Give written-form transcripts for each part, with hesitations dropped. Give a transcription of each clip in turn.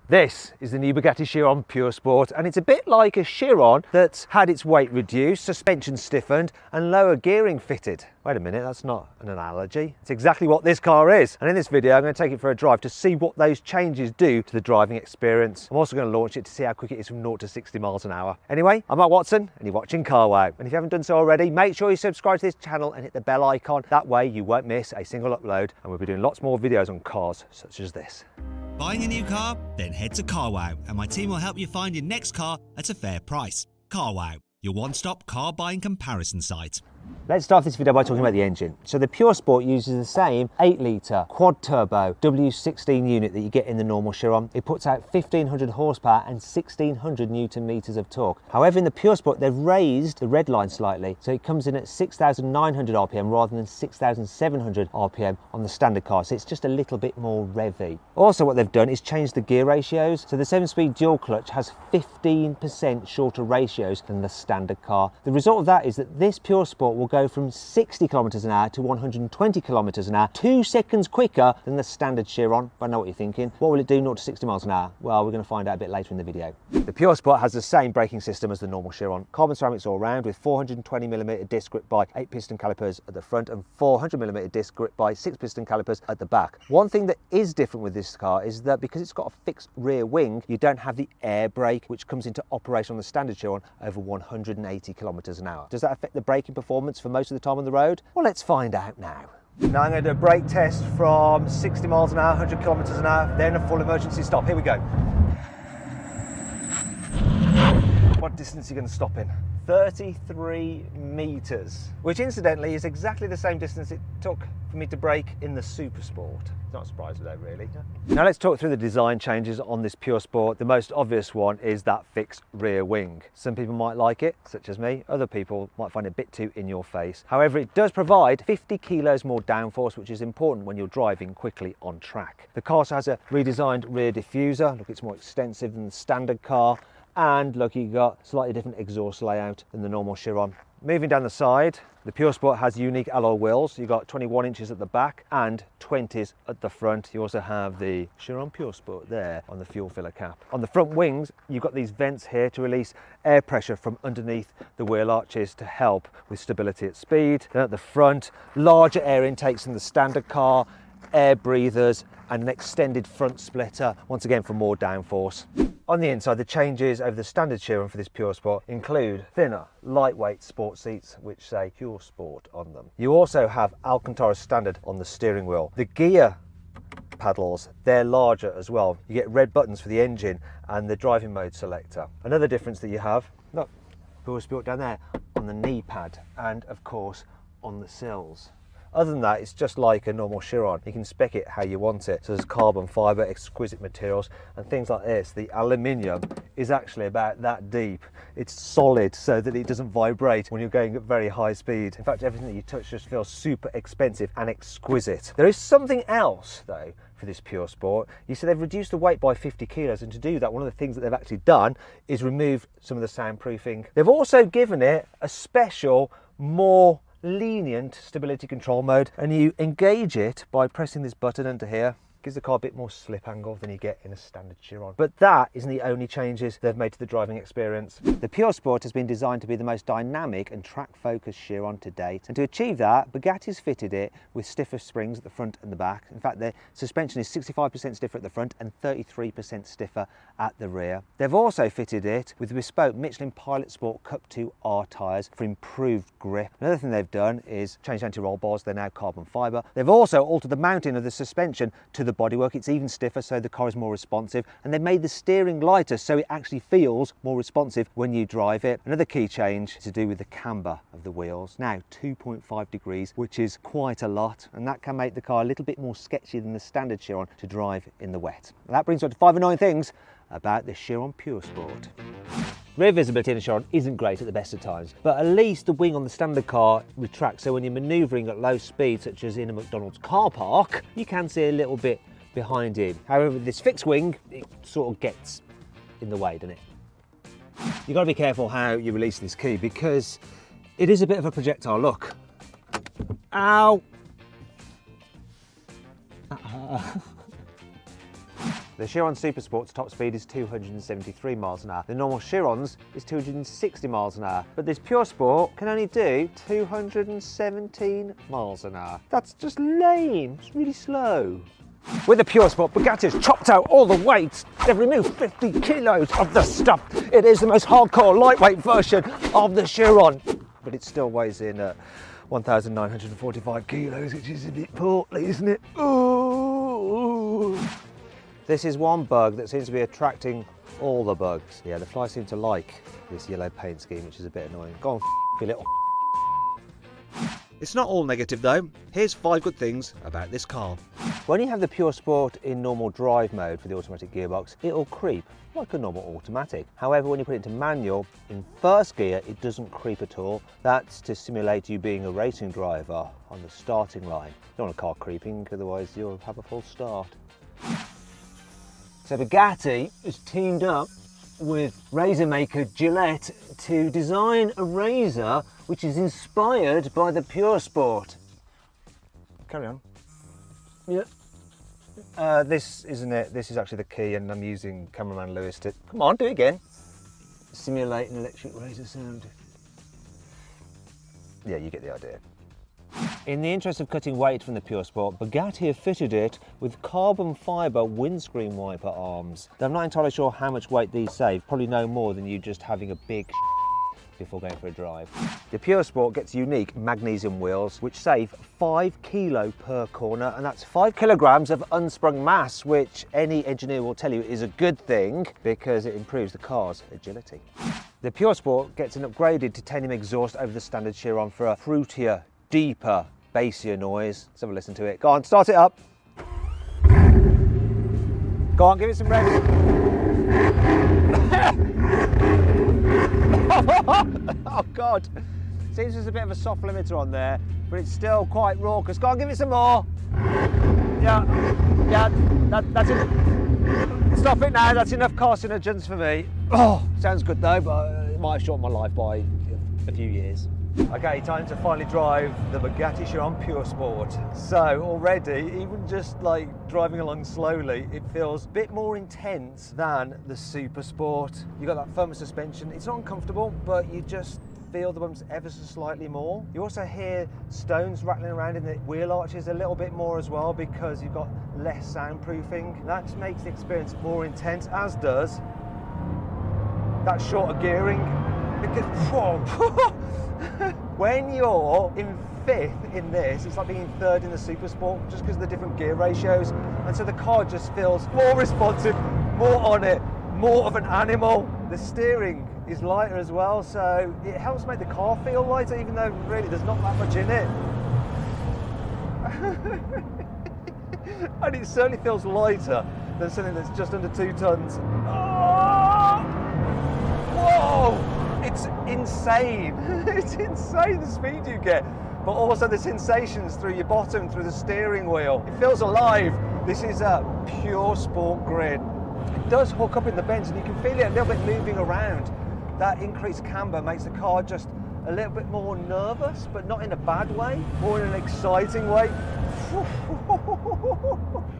This is the new Bugatti Chiron Pur Sport, and it's a bit like a Chiron that's had its weight reduced, suspension stiffened and lower gearing fitted. Wait a minute, that's not an analogy. It's exactly what this car is. And in this video, I'm going to take it for a drive to see what those changes do to the driving experience. I'm also going to launch it to see how quick it is from 0 to 60 miles an hour. Anyway, I'm Mark Watson and you're watching Carwow. And if you haven't done so already, make sure you subscribe to this channel and hit the bell icon. That way you won't miss a single upload, and we'll be doing lots more videos on cars such as this. Buying a new car? Then head to Carwow and my team will help you find your next car at a fair price. Carwow, your one-stop car buying comparison site. Let's start this video by talking about the engine. So the Pur Sport uses the same 8-litre quad-turbo W16 unit that you get in the normal Chiron. It puts out 1500 horsepower and 1600 newton meters of torque. However, in the Pur Sport, they've raised the red line slightly, so it comes in at 6,900 RPM rather than 6,700 RPM on the standard car, so it's just a little bit more revvy. Also, what they've done is change the gear ratios. So the 7-speed dual clutch has 15% shorter ratios than the standard car. The result of that is that this Pur Sport will go from 60 kilometers an hour to 120 kilometers an hour, 2 seconds quicker than the standard Chiron. I know what you're thinking. What will it do 0 to 60 miles an hour? Well, we're going to find out a bit later in the video. The Pur Sport has the same braking system as the normal Chiron. Carbon ceramics all round with 420mm disc grip by 8-piston calipers at the front and 400mm disc grip by 6-piston calipers at the back. One thing that is different with this car is that because it's got a fixed rear wing, you don't have the air brake, which comes into operation on the standard Chiron over 180 kilometers an hour. Does that affect the braking performance for most of the time on the road? Well, let's find out now. Now I'm going to do a brake test from 60 miles an hour, 100 kilometers an hour, then a full emergency stop. Here we go. What distance are you going to stop in? 33 meters, which incidentally is exactly the same distance it took for me to brake in the Super Sport. Not surprised with that, really. Now let's talk through the design changes on this Pur Sport. The most obvious one is that fixed rear wing. Some people might like it, such as me. Other people might find it a bit too in your face. However, it does provide 50 kilos more downforce, which is important when you're driving quickly on track. The car also has a redesigned rear diffuser. Look, it's more extensive than the standard car. And look, you've got slightly different exhaust layout than the normal Chiron. Moving down the side, the Pur Sport has unique alloy wheels. You've got 21 inches at the back and 20s at the front. You also have the Chiron Pur Sport there on the fuel filler cap. On the front wings, you've got these vents here to release air pressure from underneath the wheel arches to help with stability at speed. Then at the front, larger air intakes than the standard car, air breathers and an extended front splitter, once again for more downforce. On the inside, the changes over the standard Chiron for this Pur Sport include thinner, lightweight sport seats which say Pur Sport on them. You also have Alcantara standard on the steering wheel. The gear paddles, they're larger as well. You get red buttons for the engine and the driving mode selector. Another difference that you have, look, Pur Sport down there on the knee pad and of course on the sills. Other than that, it's just like a normal Chiron. You can spec it how you want it. So there's carbon fibre, exquisite materials, and things like this. The aluminium is actually about that deep. It's solid so that it doesn't vibrate when you're going at very high speed. In fact, everything that you touch just feels super expensive and exquisite. There is something else though for this Pur Sport. You see they've reduced the weight by 50 kilos, and to do that, one of the things that they've actually done is remove some of the soundproofing. They've also given it a special, more lenient stability control mode, and you engage it by pressing this button under here. Gives the car a bit more slip angle than you get in a standard Chiron. But that isn't the only changes they've made to the driving experience. The Pur Sport has been designed to be the most dynamic and track-focused Chiron to date, and to achieve that, Bugatti's fitted it with stiffer springs at the front and the back. In fact, the suspension is 65% stiffer at the front and 33% stiffer at the rear. They've also fitted it with bespoke Michelin Pilot Sport Cup 2R tyres for improved grip. Another thing they've done is change anti-roll bars. They're now carbon fibre. They've also altered the mounting of the suspension to the bodywork. It's even stiffer so the car is more responsive, and they've made the steering lighter so it actually feels more responsive when you drive it. Another key change is to do with the camber of the wheels. Now 2.5 degrees, which is quite a lot, and that can make the car a little bit more sketchy than the standard Chiron to drive in the wet. And that brings us to 5 annoying things about the Chiron Pur Sport. Rear visibility in a Chiron isn't great at the best of times, but at least the wing on the standard car retracts, so when you're manoeuvring at low speed, such as in a McDonald's car park, you can see a little bit behind him. However, with this fixed wing, it sort of gets in the way, doesn't it? You've got to be careful how you release this key because it is a bit of a projectile. Look. Ow! The Chiron Super Sport's top speed is 273 miles an hour. The normal Chiron's is 260 miles an hour, but this Pure Sport can only do 217 miles an hour. That's just lame, it's really slow. With the Pure Sport, Bugatti has chopped out all the weights. They've removed 50 kilos of the stuff. It is the most hardcore, lightweight version of the Chiron, but it still weighs in at 1,945 kilos, which is a bit portly, isn't it? Ooh. This is one bug that seems to be attracting all the bugs. Yeah, the flies seem to like this yellow paint scheme, which is a bit annoying. Go on, you little. It's not all negative though. Here's 5 good things about this car. When you have the Pure Sport in normal drive mode for the automatic gearbox, it'll creep like a normal automatic. However, when you put it into manual, in first gear, it doesn't creep at all. That's to simulate you being a racing driver on the starting line. You don't want a car creeping, otherwise you'll have a false start. So Bugatti has teamed up with razor maker Gillette to design a razor which is inspired by the Pure Sport. Carry on. Yeah. This isn't it. This is actually the key, and I'm using cameraman Lewis to, come on, do it again. Simulate an electric razor sound. Yeah, you get the idea. In the interest of cutting weight from the Pure Sport, Bugatti have fitted it with carbon fibre windscreen wiper arms. I'm not entirely sure how much weight these save, probably no more than you just having a big before going for a drive. The Pure Sport gets unique magnesium wheels which save 5 kilo per corner, and that's 5 kilograms of unsprung mass, which any engineer will tell you is a good thing because it improves the car's agility. The Pure Sport gets an upgraded titanium exhaust over the standard Chiron for a fruitier, deeper, bassier noise. Let's have a listen to it. Go on, start it up. Go on, give it some rev. Oh God, seems there's a bit of a soft limiter on there, but it's still quite raucous. Go on, give it some more. Yeah, that's it. Stop it now, that's enough carcinogens for me. Oh, sounds good though, but it might have shortened my life by a few years. Okay, time to finally drive the Bugatti Chiron Pure Sport. So already, even just like driving along slowly, it feels a bit more intense than the Super Sport. You got that firmer suspension. It's not uncomfortable, but you just feel the bumps ever so slightly more. You also hear stones rattling around in the wheel arches a little bit more as well because you've got less soundproofing. That makes the experience more intense, as does that shorter gearing. Because when you're in 5th in this, it's like being in 3rd in the Super Sport, just because of the different gear ratios. And so the car just feels more responsive, more on it, more of an animal. The steering is lighter as well, so it helps make the car feel lighter, even though really there's not that much in it. And it certainly feels lighter than something that's just under 2 tons. Oh! Whoa! It's insane. It's insane the speed you get, but also the sensations through your bottom, through the steering wheel. It feels alive. This is a Pure Sport grid. It does hook up in the bends, and you can feel it a little bit moving around. That increased camber makes the car just a little bit more nervous, but not in a bad way, more in an exciting way.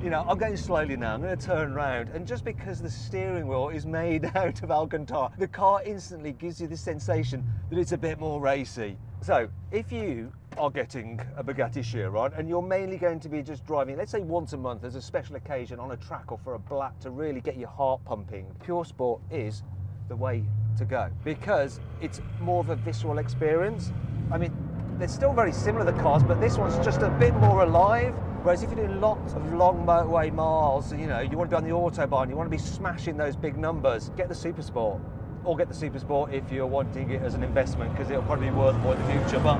You know, I'm going slowly now, I'm going to turn around, and just because the steering wheel is made out of Alcantara, the car instantly gives you this sensation that it's a bit more racy. So if you are getting a Bugatti Chiron and you're mainly going to be just driving, let's say once a month as a special occasion on a track or for a black to really get your heart pumping, Pure Sport is the way to go because it's more of a visceral experience. I mean, they're still very similar, the cars, but this one's just a bit more alive. Whereas if you're doing lots of long motorway miles, you know, you want to be on the Autobahn, you want to be smashing those big numbers, get the Super Sport. Or get the Super Sport if you're wanting it as an investment, because it'll probably be worth more in the future. But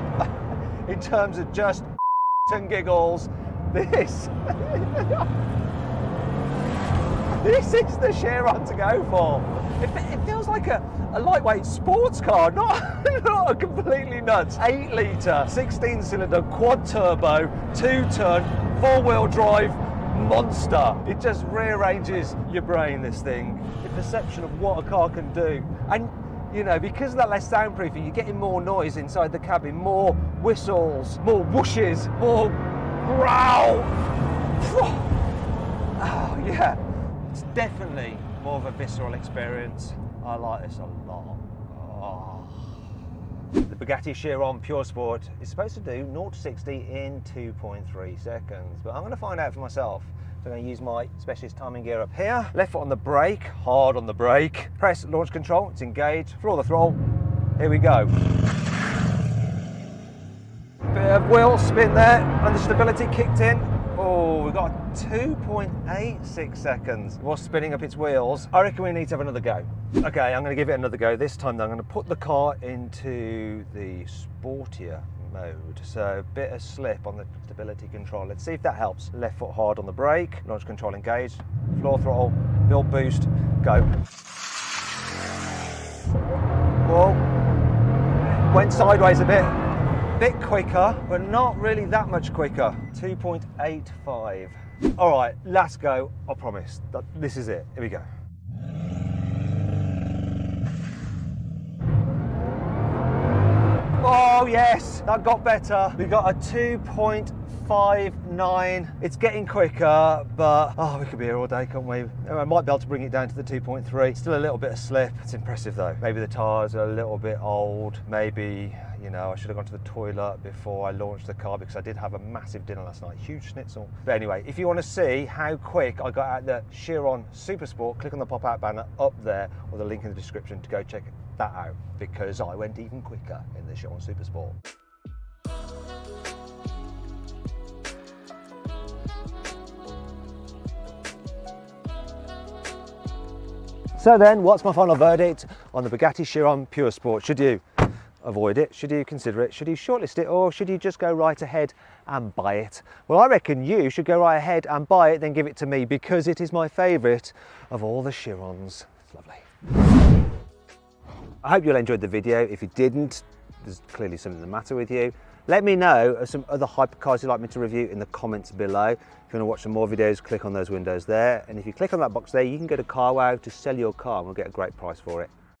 in terms of just and giggles, this is the Chiron to go for. It feels like a lightweight sports car, not a completely nuts 8-litre, 16-cylinder, quad turbo, 2-ton, 4-wheel drive monster. It just rearranges your brain, this thing. The perception of what a car can do. And you know, because of that less soundproofing, you're getting more noise inside the cabin, more whistles, more whooshes, more growl. Oh yeah, Definitely more of a visceral experience. I like this a lot. Oh. The Bugatti Chiron Pur Sport is supposed to do 0 to 60 in 2.3 seconds, but I'm going to find out for myself. So I'm going to use my specialist timing gear up here. Left foot on the brake, hard on the brake. Press launch control, it's engaged. Floor the throttle. Here we go. Bit of wheel spin there, and the stability kicked in. Oh, we've got 2.86 seconds. While spinning up its wheels. I reckon we need to have another go. Okay, I'm going to give it another go. This time I'm going to put the car into the sportier mode. So a bit of slip on the stability control. Let's see if that helps. Left foot hard on the brake, launch control engaged, floor throttle, build boost, go. Whoa. Went sideways a bit quicker, but not really that much quicker. 2.85. All right, last go, I promise. This is it, here we go. Oh yes, that got better. We got a 2.59. It's getting quicker, but oh, we could be here all day, couldn't we? I might be able to bring it down to the 2.3. Still a little bit of slip. It's impressive though. Maybe the tyres are a little bit old. Maybe, you know, I should have gone to the toilet before I launched the car because I did have a massive dinner last night, huge schnitzel. But anyway, if you want to see how quick I got out the Chiron Super Sport, click on the pop-out banner up there or the link in the description to go check that out, because I went even quicker in the Chiron Super Sport. So then, what's my final verdict on the Bugatti Chiron Pur Sport? Should you avoid it? Should you consider it? Should you shortlist it? Or should you just go right ahead and buy it? Well, I reckon you should go right ahead and buy it, then give it to me, because it is my favourite of all the Chirons. It's lovely. I hope you all enjoyed the video. If you didn't, there's clearly something the matter with you. Let me know of some other hypercars you'd like me to review in the comments below. If you want to watch some more videos, click on those windows there. And if you click on that box there, you can go to Carwow to sell your car and we'll get a great price for it.